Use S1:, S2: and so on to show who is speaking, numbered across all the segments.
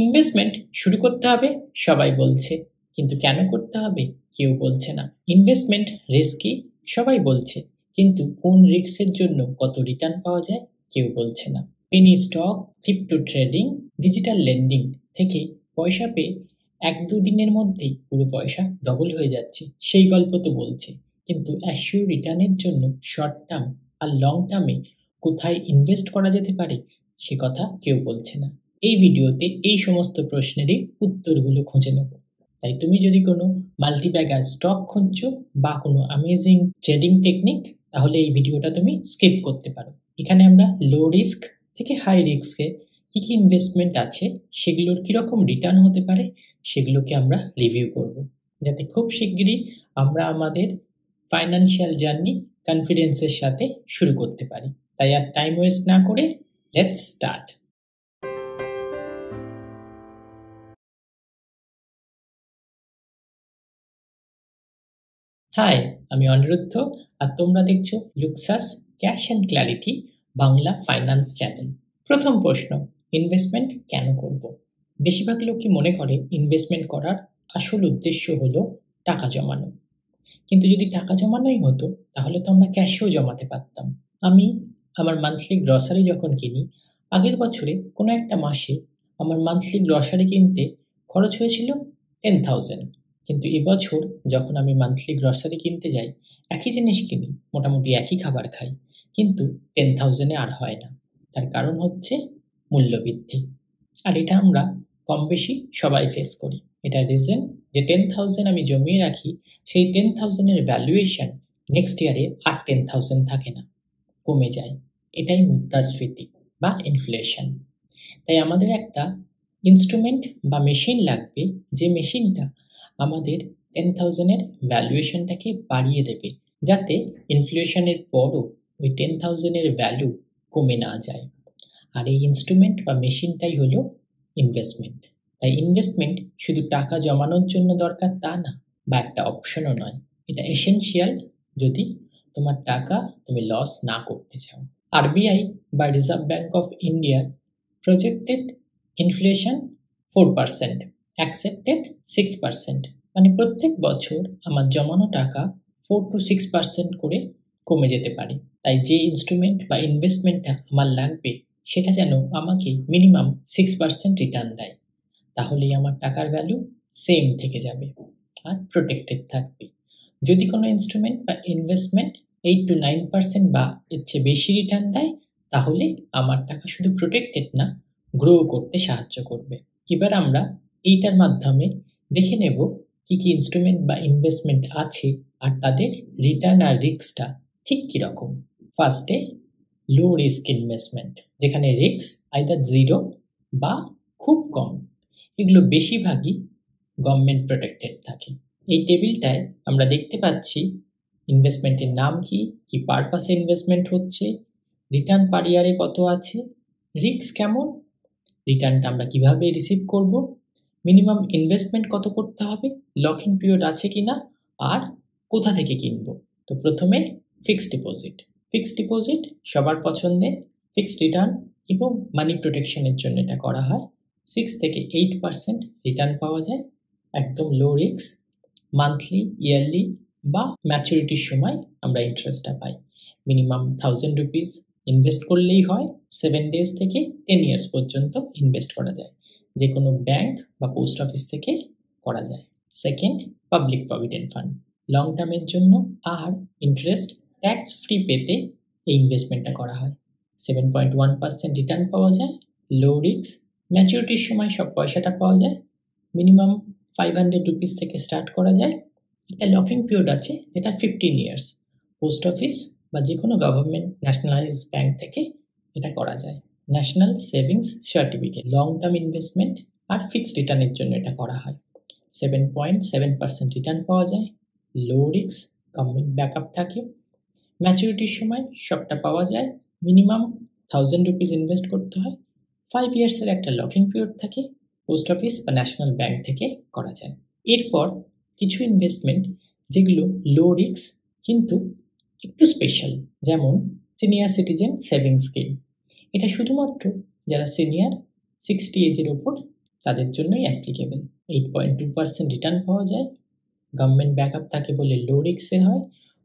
S1: Investment শুরু করতে হবে সবাই বলছে, কিন্তু কেন করতে হবে কেউ বলছে না। ইনভেস্টমেন্ট রিস্কি সবাই বলছে, কিন্তু কোন রিস্কের জন্য কত রিটার্ন পাওয়া যায় কেউ বলছে না। Penney stock, crypto trading, digital lending থেকে পয়সা পেয়ে 1-2 দিনের মধ্যেই পুরো পয়সা ডবল হয়ে যাচ্ছে, সেই গল্প তো বলছে। কিন্তু অ্যাসিওর রিটার্নের জন্য শর্ট টার্ম আর লং টার্মে কোথায় ইনভেস্ট করা যেতে পারে সে কথা কেউ বলছে না। এই ভিডিওতে এই সমস্ত প্রশ্নেরই উত্তরগুলো খুঁজে নেব। তাই তুমি যদি কোনো মাল্টিব্যাগার স্টক খুঁজছো বা কোনো অ্যামেজিং ট্রেডিং টেকনিক, তাহলে এই ভিডিওটা তুমি স্কিপ করতে পারো। এখানে আমরা লো রিস্ক থেকে হাই রিস্কে কী কী ইনভেস্টমেন্ট আছে, সেগুলোর কীরকম রিটার্ন হতে পারে সেগুলোকে আমরা রিভিউ করব, যাতে খুব শিগগিরই আমরা আমাদের ফাইন্যান্সিয়াল জার্নি কনফিডেন্সের সাথে শুরু করতে পারি। তাই আর টাইম ওয়েস্ট না করে লেটস স্টার্ট। হাই, আমি অনিরুদ্ধ, আর তোমরা দেখছো লুক্সাস cash and clarity Bangla finance channel. প্রথম প্রশ্ন, ইনভেস্টমেন্ট কেন করব? বেশিরভাগ লোকই মনে করে ইনভেস্টমেন্ট করার আসল উদ্দেশ্য হলো টাকা জমানো। কিন্তু যদি টাকা জমানোই হতো তাহলে তো আমরা ক্যাশেও জমাতে পারতাম। আমি আমার মান্থলি গ্রসারি যখন কিনি, আগের বছরে কোনো একটা মাসে আমার মান্থলি গ্রসারি কিনতে খরচ হয়েছিল 10,000, কিন্তু এবছর যখন আমি মান্থলি গ্রসারি কিনতে যাই, একই জিনিস কিনি, মোটামুটি একই খাবার খাই, কিন্তু 10,000-এ আর হয় না। তার কারণ হচ্ছে মূল্যবৃদ্ধি। আর এটা আমরা কম বেশি সবাই ফেস করি। এটার রিজন যে 10,000 আমি জমিয়ে রাখি, সেই 10,000-এর ভ্যালুয়েশন নেক্সট ইয়ারে আর 10,000 থাকে না, কমে যায়। এটাই মুদ্রাস্ফীতি বা ইনফ্লেশন। তাই আমাদের একটা ইনস্ট্রুমেন্ট বা মেশিন লাগবে, যে মেশিনটা আমাদের 10,000-এর ভ্যালুয়েশনটাকে বাড়িয়ে দেবে, যাতে ইনফ্লেশনের পরও ওই 10,000-এর ভ্যালু কমে না যায়। আর এই ইনস্ট্রুমেন্ট বা মেশিনটাই হলো ইনভেস্টমেন্ট। তাই ইনভেস্টমেন্ট শুধু টাকা জমানোর জন্য দরকার তা না, বা একটা অপশনও নয়। এটা এসেনশিয়াল যদি তোমার টাকা তুমি লস না করতে চাও। আরবিআই বা রিজার্ভ ব্যাঙ্ক অফ ইন্ডিয়ার প্রজেক্টেড ইনফ্লেশন 4%, অ্যাকসেপ্টেড 6%, মানে প্রত্যেক বছর আমার জমানো টাকা 4-6% করে কমে যেতে পারে। তাই যে ইনস্ট্রুমেন্ট বা ইনভেস্টমেন্টটা আমার লাগবে সেটা যেন আমাকে মিনিমাম 6% রিটার্ন দেয়, তাহলেই আমার টাকার ভ্যালু সেম থেকে যাবে আর প্রোটেক্টেড থাকবে। যদি কোনো ইনস্ট্রুমেন্ট বা ইনভেস্টমেন্ট 8-9% বা এর চেয়ে বেশি রিটার্ন দেয়, তাহলে আমার টাকা শুধু প্রোটেক্টেড না, গ্রো করতে সাহায্য করবে। এবার আমরা এইটার মাধ্যমে দেখে নেব কি কি ইনস্ট্রুমেন্ট বা ইনভেস্টমেন্ট আছে আর তাদের রিটার্ন আর রিস্কটা ঠিক কীরকম। ফার্স্টে লো রিস্ক ইনভেস্টমেন্ট, যেখানে রিস্ক আইদার জিরো বা খুব কম। এগুলো বেশিরভাগই গভর্নমেন্ট প্রোটেক্টেড থাকে। এই টেবিলটায় আমরা দেখতে পাচ্ছি ইনভেস্টমেন্টের নাম কি, কি পারপাসে ইনভেস্টমেন্ট হচ্ছে, রিটার্ন পার ইয়ারে কত আছে, রিস্ক কেমন, রিটার্নটা আমরা কিভাবে রিসিভ করব, মিনিমাম ইনভেস্টমেন্ট কত করতে হবে, লকিং পিরিয়ড আছে কি না, আর কোথা থেকে কিনবো। তো প্রথমে ফিক্সড ডিপোজিট। ফিক্সড ডিপোজিট সবার পছন্দের। ফিক্সড রিটার্ন এবং মানি প্রোটেকশনের জন্য এটা করা হয়। 6-8% রিটার্ন পাওয়া যায়, একদম লো রিস্ক। মান্থলি, ইয়ারলি বা ম্যাচুরিটির সময় আমরা ইন্টারেস্টটা পাই। মিনিমাম 1,000 রুপিস ইনভেস্ট করলেই হয়। 7 ডেজ থেকে 10 ইয়ার্স পর্যন্ত ইনভেস্ট করা যায়, যে কোনো ব্যাংক বা পোস্ট অফিস থেকে করা যায়। Second, public provident fund, long টার্মের জন্য আর ইন্টারেস্ট ট্যাক্স ফ্রি পেতে এই ইনভেস্টমেন্টটা করা হয়। 7.1% রিটার্ন পাওয়া যায়, লো রিস্ক, ম্যাচুরিটির সময় সব পয়সাটা পাওয়া যায়। মিনিমাম 500 রুপিস থেকে স্টার্ট করা যায়। একটা লকিং পিরিয়ড আছে যেটা 15 ইয়ার্স। পোস্ট অফিস বা যে কোনো গভর্নমেন্ট ন্যাশনালাইজ ব্যাংক থেকে এটা করা যায়। National savings certificate, long term investment আর ফিক্সড রিটার্নের জন্য এটা করা হয়। 7.7% রিটার্ন পাওয়া যায়, লো রিস্ক, গভর্নমেন্ট ব্যাকআপ থাকে। ম্যাচুরিটির সময় সবটা পাওয়া যায়। মিনিমাম 1,000 রুপিস ইনভেস্ট করতে হয়। 5 ইয়ার্সের একটা লকিং পিরিয়ড থাকে, পোস্ট অফিস বা ন্যাশনাল ব্যাংক থেকে করা যায়। এরপর কিছু ইনভেস্টমেন্ট যেগুলো লো রিস্ক কিন্তু একটু স্পেশাল, যেমন সিনিয়র সিটিজেন সেভিংস স্কিম। এটা শুধুমাত্র যারা সিনিয়র 60 এজের ওপর তাদের জন্যই অ্যাপ্লিকেবল। 8.2% রিটার্ন পাওয়া যায়, গভর্নমেন্ট ব্যাকআপ থাকে বলে লো রিস্কের হয়,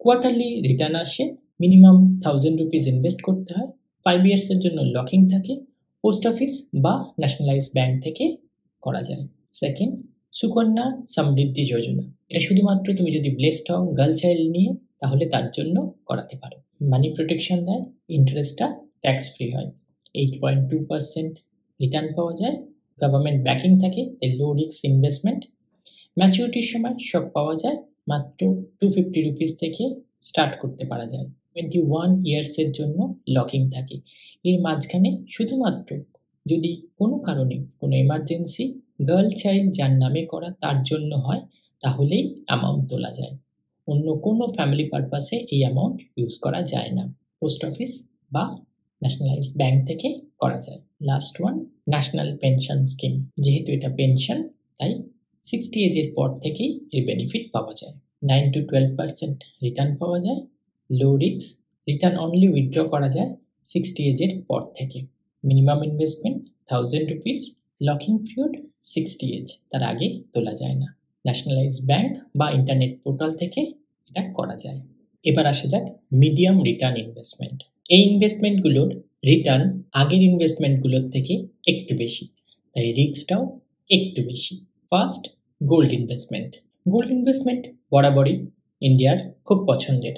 S1: কোয়ার্টারলি রিটার্ন আসে, মিনিমাম 1000 রুপিস ইনভেস্ট করতে হয়, 5 ইয়ার্সের জন্য লকিং থাকে, পোস্ট অফিস বা ন্যাশনালাইজ ব্যাংক থেকে করা যায়। সেকেন্ড, সুকন্যা সমৃদ্ধি যোজনা। এটা শুধুমাত্র তুমি যদি ব্লেসড হও গার্ল চাইল্ড নিয়ে তাহলে তার জন্য করাতে পারো। মানি প্রোটেকশন দেয়, ইন্টারেস্টটা ট্যাক্স ফ্রি হয়, 8.2% রিটার্ন পাওয়া যায়, গভর্নমেন্ট ব্যাকিং থাকে, লো রিস্ক ইনভেস্টমেন্ট, ম্যাচুরিটির সময় সব পাওয়া যায়, মাত্র 250 রুপিস থেকে স্টার্ট করতে পারা যায়, 21 ইয়ার্সের জন্য লকিং থাকে। এর মাঝখানে শুধুমাত্র যদি কোনো কারণে কোনো এমার্জেন্সি গার্ল চাইল্ড যার নামে করা তার জন্য হয় তাহলেই অ্যামাউন্ট তোলা যায়, অন্য কোনো ফ্যামিলি পারপাসে এই অ্যামাউন্ট ইউজ করা যায় না। পোস্ট অফিস বা ন্যাশনালাইজ ব্যাংক থেকে করা যায়। Last one, national pension scheme. যেহেতু এটা পেনশন তাই 60 এজের পর থেকেই এর বেনিফিট পাওয়া যায়। 9 to 12% রিটার্ন পাওয়া যায়, low risk, return only withdraw করা যায় 60 এজের পর থেকে, minimum investment 1000 rupees, locking period 60 age, তার আগে তোলা যায় না। ন্যাশনালাইজ ব্যাংক বা ইন্টারনেট পোর্টাল থেকে এটা করা যায়। এবার আসা যাক মিডিয়াম রিটার্ন ইনভেস্টমেন্ট। এই ইনভেস্টমেন্টগুলোর রিটার্ন আগের ইনভেস্টমেন্টগুলোর থেকে একটু বেশি, তাই রিস্কটাও একটু বেশি। First, gold investment. Gold investment বরাবরই ইন্ডিয়ার খুব পছন্দের।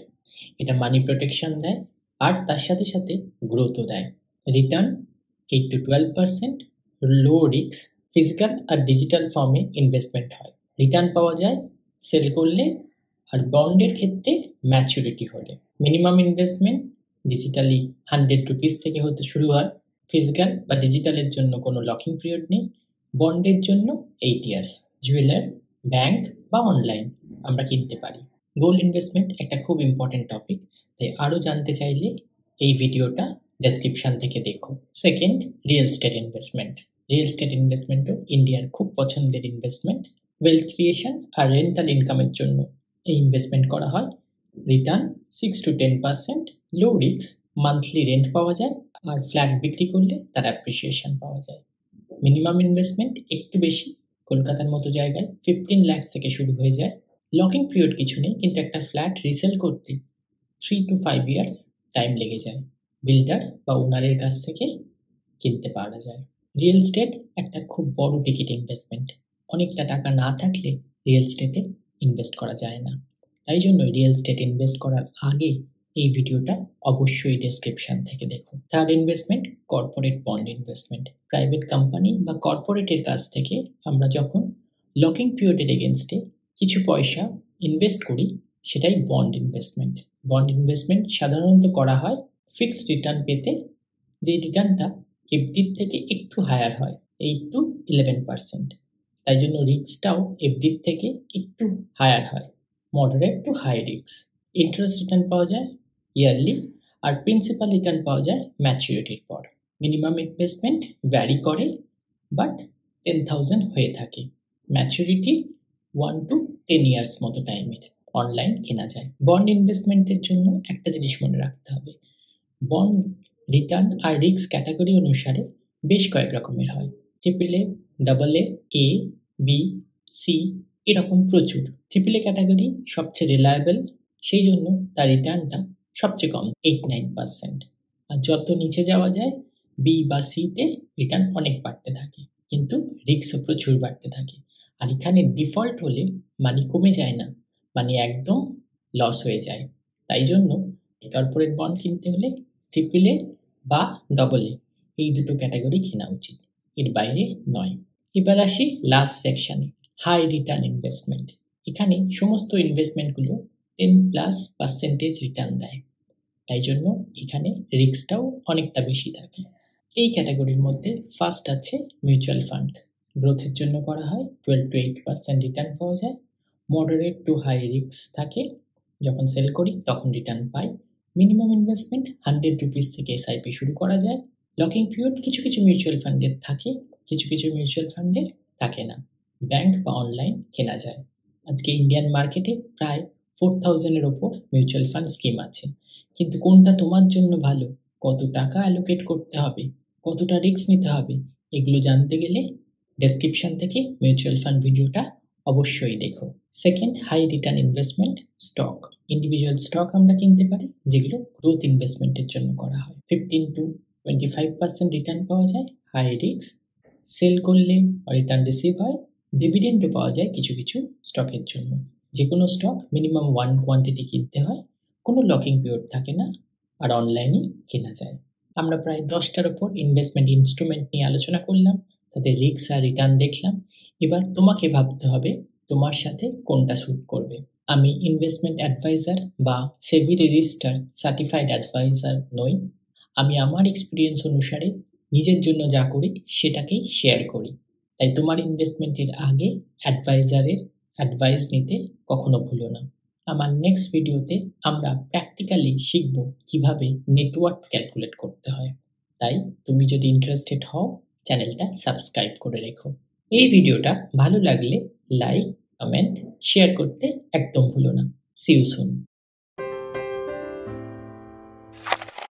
S1: এটা মানি প্রোটেকশন দেয় আর তার সাথে সাথে গ্রোথও দেয়। Return 8 to 12%, low risk, physical আর ডিজিটাল ফর্মে ইনভেস্টমেন্ট হয়। রিটার্ন পাওয়া যায় সেল করলে আর বন্ডের ক্ষেত্রে ম্যাচুরিটি হলে। মিনিমাম ইনভেস্টমেন্ট ডিজিটালি 100 রুপিস থেকে হতে শুরু হয়, ফিজিক্যাল বা ডিজিটালের জন্য কোনো লকিং পিরিয়ড নেই, বন্ডের জন্য 8 ইয়ার্স। জুয়েলার, ব্যাংক বা অনলাইন আমরা কিনতে পারি। গোল্ড ইনভেস্টমেন্ট একটা খুব ইম্পর্টেন্ট টপিক, তাই আরও জানতে চাইলে এই ভিডিওটা ডেসক্রিপশন থেকে দেখো। Second, real estate investment. Real estate ইনভেস্টমেন্টও ইন্ডিয়ার খুব পছন্দের ইনভেস্টমেন্ট। ওয়েলথ ক্রিয়েশন আর রেন্টাল ইনকামের জন্য এই ইনভেস্টমেন্ট করা হয়। Return 6 to 10%, low risk, monthly rent পাওয়া যায় আর ফ্ল্যাট বিক্রি করলে তার অ্যাপ্রিসিয়েশন পাওয়া যায়। মিনিমাম ইনভেস্টমেন্ট একটু বেশি, কলকাতার মতো জায়গায় 15 লাখ থেকে শুরু হয়ে যায়। লকিং পিরিয়ড কিছু নেই, কিন্তু একটা ফ্ল্যাট রিসেল করতে 3 to 5 ইয়ার্স টাইম লেগে যায়। বিল্ডার বা ওনারের কাছ থেকে কিনতে পারা যায়। রিয়েল এস্টেট একটা খুব বড় টিকিট ইনভেস্টমেন্ট, অনেকটা টাকা না থাকলে রিয়েল এস্টেটে ইনভেস্ট করা যায় না। তাই জন্য রিয়েল এস্টেট ইনভেস্ট করার আগে এই ভিডিওটা অবশ্যই ডেসক্রিপশন থেকে দেখো। Third investment, corporate bond investment. Private company বা কর্পোরেটের কাছ থেকে আমরা যখন লকিং পিরিয়ডের এগেনস্টে কিছু পয়সা ইনভেস্ট করি সেটাই বন্ড ইনভেস্টমেন্ট। বন্ড ইনভেস্টমেন্ট সাধারণত করা হয় ফিক্সড রিটার্ন পেতে, যে রিটার্নটা এফডির থেকে একটু হায়ার হয়, 8 to 11%। তাই জন্য রিস্কটাও এফডির থেকে একটু হায়ার হয়, moderate to high risk. Interest return পাওয়া যায় ইয়ারলি আর প্রিন্সিপাল রিটার্ন পাওয়া যায় ম্যাচুরিটির পর। মিনিমাম ইনভেস্টমেন্ট ভ্যারি করে বাট 10,000 হয়ে থাকে। ম্যাচুরিটি 1 to 10 ইয়ার্স মতো টাইমের। অনলাইন কেনা যায়। বন্ড ইনভেস্টমেন্টের জন্য একটা জিনিস মনে রাখতে হবে, বন্ড রিটার্ন আর রিস্ক ক্যাটাগরি অনুসারে বেশ কয়েক রকমের হয়। Triple A, double A, A, B, C এরকম প্রচুর। ট্রিপল এ ক্যাটাগরি সবচেয়ে রিলায়েবল, সেই জন্য তার রিটার্নটা সবচেয়ে কম, 8-9%। আর যত নিচে যাওয়া যায় বি বা সিতে রিটার্ন অনেক বাড়তে থাকে, কিন্তু রিস্কও প্রচুর বাড়তে থাকে। আর এখানে ডিফল্ট হলে মানি কমে যায় না, মানে একদম লস হয়ে যায়। তাই জন্য কর্পোরেট বন্ড কিনতে হলে ট্রিপল এ বা ডবল এ এই দুটো ক্যাটাগরি কেনা উচিত, এর বাইরে নয়। এবার আসি লাস্ট সেকশনে, হাই রিটার্ন ইনভেস্টমেন্ট। এখানে সমস্ত ইনভেস্টমেন্টগুলো 10+% রিটার্ন দেয়, তাই জন্য এখানে রিস্কটাও অনেকটা বেশি থাকে। এই ক্যাটাগরির মধ্যে ফার্স্ট আছে মিউচুয়াল ফান্ড। গ্রোথের জন্য করা হয়, 12 to 8% রিটার্ন পাওয়া যায়, মডারেট টু হাই রিস্ক থাকে, যখন সেল করি তখন রিটার্ন পাই। মিনিমাম ইনভেস্টমেন্ট 100 রুপিস থেকে এসআইপি শুরু করা যায়। লকিং পিরিয়ড কিছু কিছু মিউচুয়াল ফান্ডের থাকে, কিছু কিছু মিউচুয়াল ফান্ডের থাকে না। ব্যাংক বা অনলাইন কেনা যায়। আজকে ইন্ডিয়ান মার্কেটে প্রায় 4000-এর ওপর মিউচুয়াল ফান্ড স্কিম আছে, কিন্তু কোনটা তোমার জন্য ভালো, কত টাকা অ্যালোকেট করতে হবে, কতটা রিস্ক নিতে হবে, এগুলো জানতে গেলে ডেসক্রিপশন থেকে মিউচুয়াল ফান্ড ভিডিওটা অবশ্যই দেখো। Second, high return investment stock. Individual stock আমরা কিনতে পারি যেগুলো গ্রোথ ইনভেস্টমেন্টের জন্য করা হয়। 15 to 25% রিটার্ন পাওয়া যায়, হাই রিস্ক। সেল করলে রিটার্ন রিসিভ হয়, ডিভিডেন্ডও পাওয়া যায় কিছু কিছু স্টকের জন্য। যে কোনো স্টক মিনিমাম 1 কোয়ান্টিটি কিনতে হয়, কোনো লকিং পিরিয়ড থাকে না, আর অনলাইনে কেনা যায়। আমরা প্রায় 10টার ওপর ইনভেস্টমেন্ট ইনস্ট্রুমেন্ট নিয়ে আলোচনা করলাম, তাদের রিস্ক আর রিটার্ন দেখলাম। এবার তোমাকে ভাবতে হবে তোমার সাথে কোনটা স্যুট করবে। আমি ইনভেস্টমেন্ট অ্যাডভাইজার বা সেবি রেজিস্টার সার্টিফাইড অ্যাডভাইজার নই। আমি আমার এক্সপিরিয়েন্স অনুসারে নিজের জন্য যা করি সেটাকেই শেয়ার করি। তাই তোমার ইনভেস্টমেন্টের আগে অ্যাডভাইজারের অ্যাডভাইস নিতে কখনো ভুলো না। আমার নেক্সট ভিডিওতে আমরা প্র্যাকটিক্যালি শিখব কিভাবে নেটওয়ার্থ ক্যালকুলেট করতে হয়। তাই তুমি যদি ইন্টারেস্টেড হও, চ্যানেলটা সাবস্ক্রাইব করে রেখো। এই ভিডিওটা ভালো লাগলে লাইক, কমেন্ট, শেয়ার করতে একদম ভুলো না। See you soon.